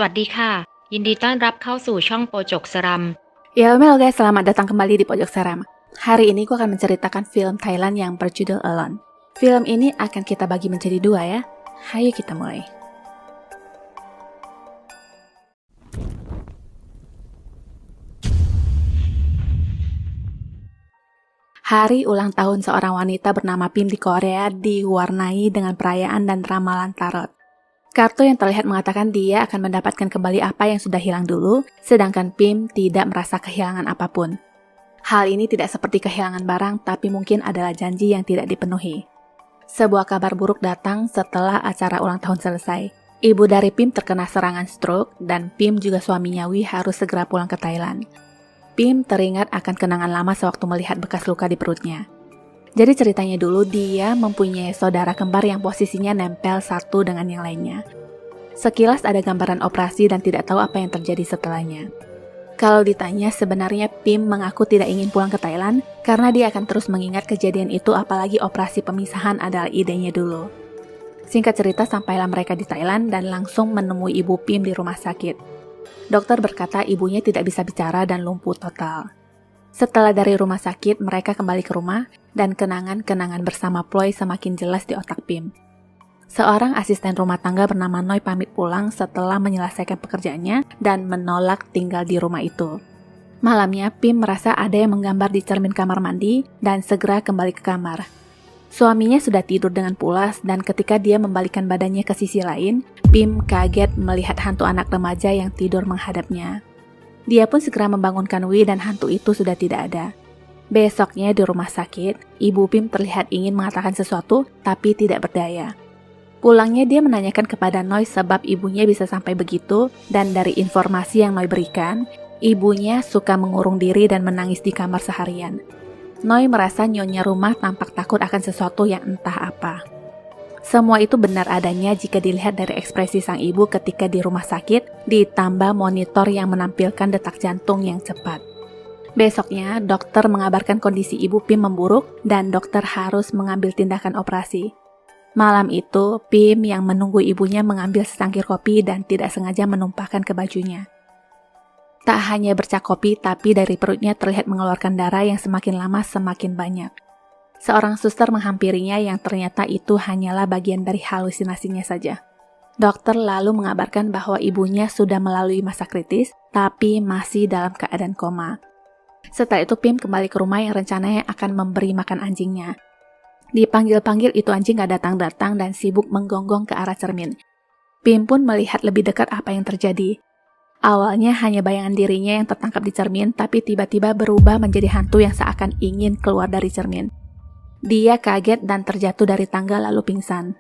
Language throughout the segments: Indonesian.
สวัสดีค่ะยินดีต้อนรับเข้าสู่ช่องโปจกสรัม Ya, halo guys, selamat datang kembali di Pojok Seram. Hari ini gue akan menceritakan film Thailand yang berjudul Alone. Film ini akan kita bagi menjadi dua ya. Hayo kita mulai. Hari ulang tahun seorang wanita bernama Pim di Korea diwarnai dengan perayaan dan ramalan tarot. Kartu yang terlihat mengatakan dia akan mendapatkan kembali apa yang sudah hilang dulu, sedangkan Pim tidak merasa kehilangan apapun. Hal ini tidak seperti kehilangan barang, tapi mungkin adalah janji yang tidak dipenuhi. Sebuah kabar buruk datang setelah acara ulang tahun selesai. Ibu dari Pim terkena serangan stroke, dan Pim juga suaminya Wi harus segera pulang ke Thailand. Pim teringat akan kenangan lama sewaktu melihat bekas luka di perutnya. Jadi ceritanya dulu dia mempunyai saudara kembar yang posisinya nempel satu dengan yang lainnya. Sekilas ada gambaran operasi dan tidak tahu apa yang terjadi setelahnya. Kalau ditanya, sebenarnya Pim mengaku tidak ingin pulang ke Thailand karena dia akan terus mengingat kejadian itu, apalagi operasi pemisahan adalah idenya dulu. Singkat cerita, sampailah mereka di Thailand dan langsung menemui ibu Pim di rumah sakit. Dokter berkata ibunya tidak bisa bicara dan lumpuh total. Setelah dari rumah sakit, mereka kembali ke rumah dan kenangan-kenangan bersama Ploy semakin jelas di otak Pim. Seorang asisten rumah tangga bernama Noi pamit pulang setelah menyelesaikan pekerjaannya dan menolak tinggal di rumah itu. Malamnya, Pim merasa ada yang menggambar di cermin kamar mandi dan segera kembali ke kamar. Suaminya sudah tidur dengan pulas dan ketika dia membalikkan badannya ke sisi lain, Pim kaget melihat hantu anak remaja yang tidur menghadapnya. Dia pun segera membangunkan Wi dan hantu itu sudah tidak ada. Besoknya di rumah sakit, ibu Pim terlihat ingin mengatakan sesuatu tapi tidak berdaya. Pulangnya dia menanyakan kepada Noi sebab ibunya bisa sampai begitu, dan dari informasi yang Noi berikan, ibunya suka mengurung diri dan menangis di kamar seharian. Noi merasa nyonya rumah tampak takut akan sesuatu yang entah apa. Semua itu benar adanya jika dilihat dari ekspresi sang ibu ketika di rumah sakit, ditambah monitor yang menampilkan detak jantung yang cepat. Besoknya, dokter mengabarkan kondisi ibu Pim memburuk dan dokter harus mengambil tindakan operasi. Malam itu, Pim yang menunggu ibunya mengambil secangkir kopi dan tidak sengaja menumpahkan ke bajunya. Tak hanya bercak kopi, tapi dari perutnya terlihat mengeluarkan darah yang semakin lama semakin banyak. Seorang suster menghampirinya yang ternyata itu hanyalah bagian dari halusinasinya saja. Dokter lalu mengabarkan bahwa ibunya sudah melalui masa kritis, tapi masih dalam keadaan koma. Setelah itu Pim kembali ke rumah yang rencananya akan memberi makan anjingnya. Dipanggil-panggil itu anjing gak datang-datang dan sibuk menggonggong ke arah cermin. Pim pun melihat lebih dekat apa yang terjadi. Awalnya hanya bayangan dirinya yang tertangkap di cermin, tapi tiba-tiba berubah menjadi hantu yang seakan ingin keluar dari cermin. Dia kaget dan terjatuh dari tangga lalu pingsan.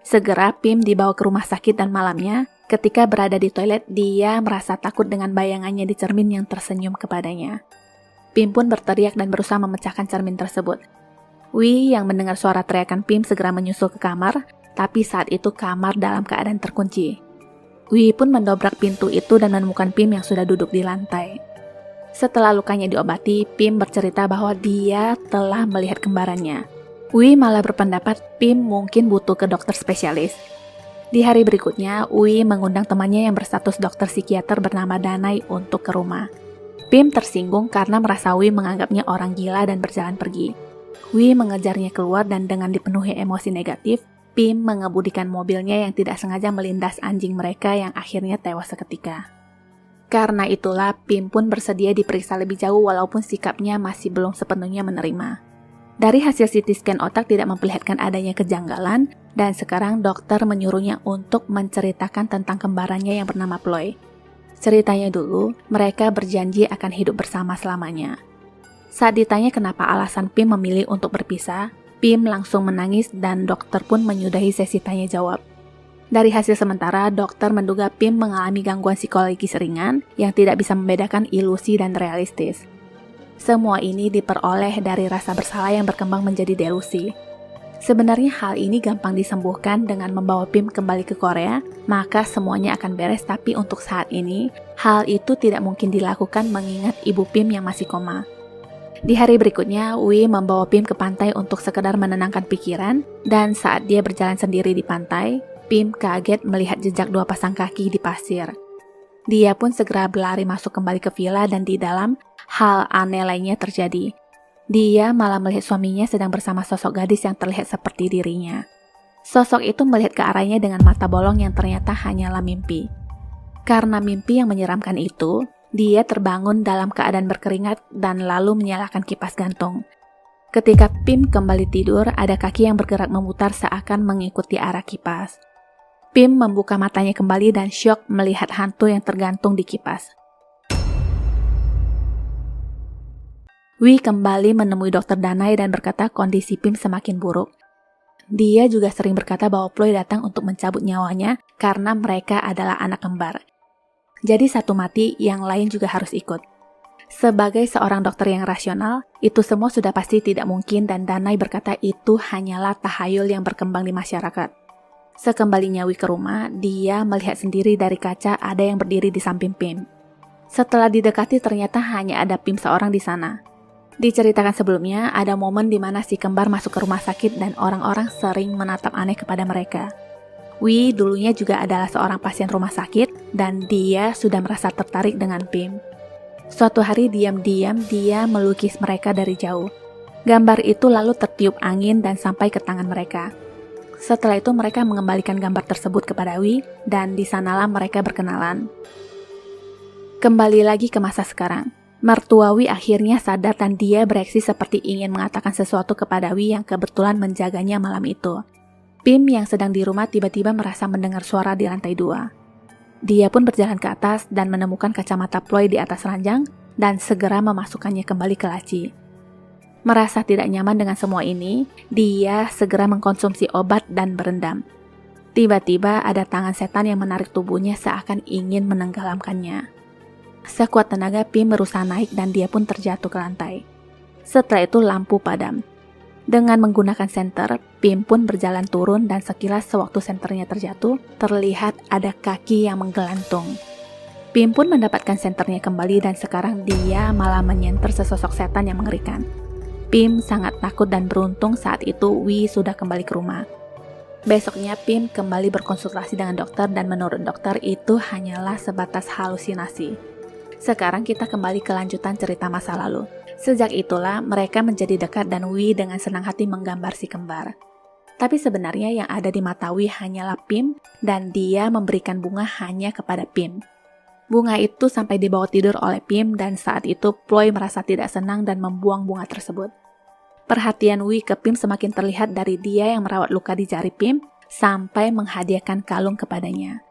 Segera Pim dibawa ke rumah sakit dan malamnya, ketika berada di toilet, dia merasa takut dengan bayangannya di cermin yang tersenyum kepadanya. Pim pun berteriak dan berusaha memecahkan cermin tersebut. Wi yang mendengar suara teriakan Pim segera menyusul ke kamar, tapi saat itu kamar dalam keadaan terkunci. Wi pun mendobrak pintu itu dan menemukan Pim yang sudah duduk di lantai. Setelah lukanya diobati, Pim bercerita bahwa dia telah melihat kembarannya. Wi malah berpendapat Pim mungkin butuh ke dokter spesialis. Di hari berikutnya, Wi mengundang temannya yang berstatus dokter psikiater bernama Danai untuk ke rumah. Pim tersinggung karena merasa Wi menganggapnya orang gila dan berjalan pergi. Wi mengejarnya keluar dan dengan dipenuhi emosi negatif, Pim mengemudikan mobilnya yang tidak sengaja melindas anjing mereka yang akhirnya tewas seketika. Karena itulah, Pim pun bersedia diperiksa lebih jauh walaupun sikapnya masih belum sepenuhnya menerima. Dari hasil CT scan otak tidak memperlihatkan adanya kejanggalan, dan sekarang dokter menyuruhnya untuk menceritakan tentang kembarannya yang bernama Ploy. Ceritanya dulu, mereka berjanji akan hidup bersama selamanya. Saat ditanya kenapa alasan Pim memilih untuk berpisah, Pim langsung menangis dan dokter pun menyudahi sesi tanya jawab. Dari hasil sementara, dokter menduga Pim mengalami gangguan psikologis ringan yang tidak bisa membedakan ilusi dan realistis. Semua ini diperoleh dari rasa bersalah yang berkembang menjadi delusi. Sebenarnya hal ini gampang disembuhkan dengan membawa Pim kembali ke Korea, maka semuanya akan beres, tapi untuk saat ini, hal itu tidak mungkin dilakukan mengingat ibu Pim yang masih koma. Di hari berikutnya, Wi membawa Pim ke pantai untuk sekedar menenangkan pikiran, dan saat dia berjalan sendiri di pantai, Pim kaget melihat jejak dua pasang kaki di pasir. Dia pun segera berlari masuk kembali ke villa dan di dalam, hal aneh lainnya terjadi. Dia malah melihat suaminya sedang bersama sosok gadis yang terlihat seperti dirinya. Sosok itu melihat ke arahnya dengan mata bolong yang ternyata hanyalah mimpi. Karena mimpi yang menyeramkan itu, dia terbangun dalam keadaan berkeringat dan lalu menyalakan kipas gantung. Ketika Pim kembali tidur, ada kaki yang bergerak memutar seakan mengikuti arah kipas. Pim membuka matanya kembali dan syok melihat hantu yang tergantung di kipas. Wi kembali menemui Dr. Danai dan berkata kondisi Pim semakin buruk. Dia juga sering berkata bahwa Ploy datang untuk mencabut nyawanya karena mereka adalah anak kembar. Jadi satu mati, yang lain juga harus ikut. Sebagai seorang dokter yang rasional, itu semua sudah pasti tidak mungkin dan Danai berkata itu hanyalah tahayul yang berkembang di masyarakat. Sekembalinya Wi ke rumah, dia melihat sendiri dari kaca ada yang berdiri di samping Pim. Setelah didekati ternyata hanya ada Pim seorang di sana. Diceritakan sebelumnya, ada momen di mana si kembar masuk ke rumah sakit dan orang-orang sering menatap aneh kepada mereka. Wi dulunya juga adalah seorang pasien rumah sakit dan dia sudah merasa tertarik dengan Pim. Suatu hari diam-diam dia melukis mereka dari jauh. Gambar itu lalu tertiup angin dan sampai ke tangan mereka. Setelah itu mereka mengembalikan gambar tersebut kepada Wi dan di sanalah mereka berkenalan. Kembali lagi ke masa sekarang. Mertua Wi akhirnya sadar dan dia bereaksi seperti ingin mengatakan sesuatu kepada Wi yang kebetulan menjaganya malam itu. Pim yang sedang di rumah tiba-tiba merasa mendengar suara di lantai 2. Dia pun berjalan ke atas dan menemukan kacamata Ploy di atas ranjang dan segera memasukkannya kembali ke laci. Merasa tidak nyaman dengan semua ini, dia segera mengkonsumsi obat dan berendam. Tiba-tiba ada tangan setan yang menarik tubuhnya seakan ingin menenggelamkannya. Sekuat tenaga Pim berusaha naik dan dia pun terjatuh ke lantai. Setelah itu lampu padam. Dengan menggunakan senter, Pim pun berjalan turun dan sekilas sewaktu senternya terjatuh, terlihat ada kaki yang menggelantung. Pim pun mendapatkan senternya kembali dan sekarang dia malah menyenter sesosok setan yang mengerikan. Pim sangat takut dan beruntung saat itu Wi sudah kembali ke rumah. Besoknya Pim kembali berkonsultasi dengan dokter dan menurut dokter itu hanyalah sebatas halusinasi. Sekarang kita kembali ke lanjutan cerita masa lalu. Sejak itulah mereka menjadi dekat dan Wi dengan senang hati menggambar si kembar. Tapi sebenarnya yang ada di mata Wi hanyalah Pim dan dia memberikan bunga hanya kepada Pim. Bunga itu sampai dibawa tidur oleh Pim dan saat itu Ploy merasa tidak senang dan membuang bunga tersebut. Perhatian Wi ke Pim semakin terlihat dari dia yang merawat luka di jari Pim sampai menghadiahkan kalung kepadanya.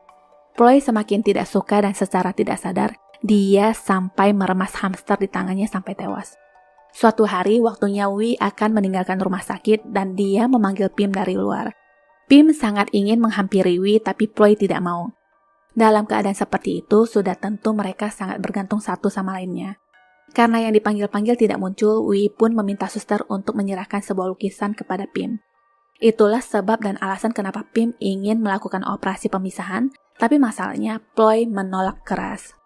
Ploy semakin tidak suka dan secara tidak sadar, dia sampai meremas hamster di tangannya sampai tewas. Suatu hari waktunya Wi akan meninggalkan rumah sakit dan dia memanggil Pim dari luar. Pim sangat ingin menghampiri Wi tapi Ploy tidak mau. Dalam keadaan seperti itu sudah tentu mereka sangat bergantung satu sama lainnya. Karena yang dipanggil-panggil tidak muncul, Wi pun meminta suster untuk menyerahkan sebuah lukisan kepada Pim. Itulah sebab dan alasan kenapa Pim ingin melakukan operasi pemisahan, tapi masalahnya Ploy menolak keras.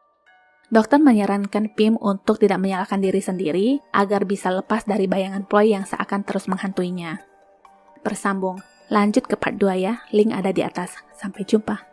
Dokter menyarankan Pim untuk tidak menyalahkan diri sendiri agar bisa lepas dari bayangan Ploy yang seakan terus menghantuinya. Bersambung, lanjut ke part 2 ya, link ada di atas. Sampai jumpa.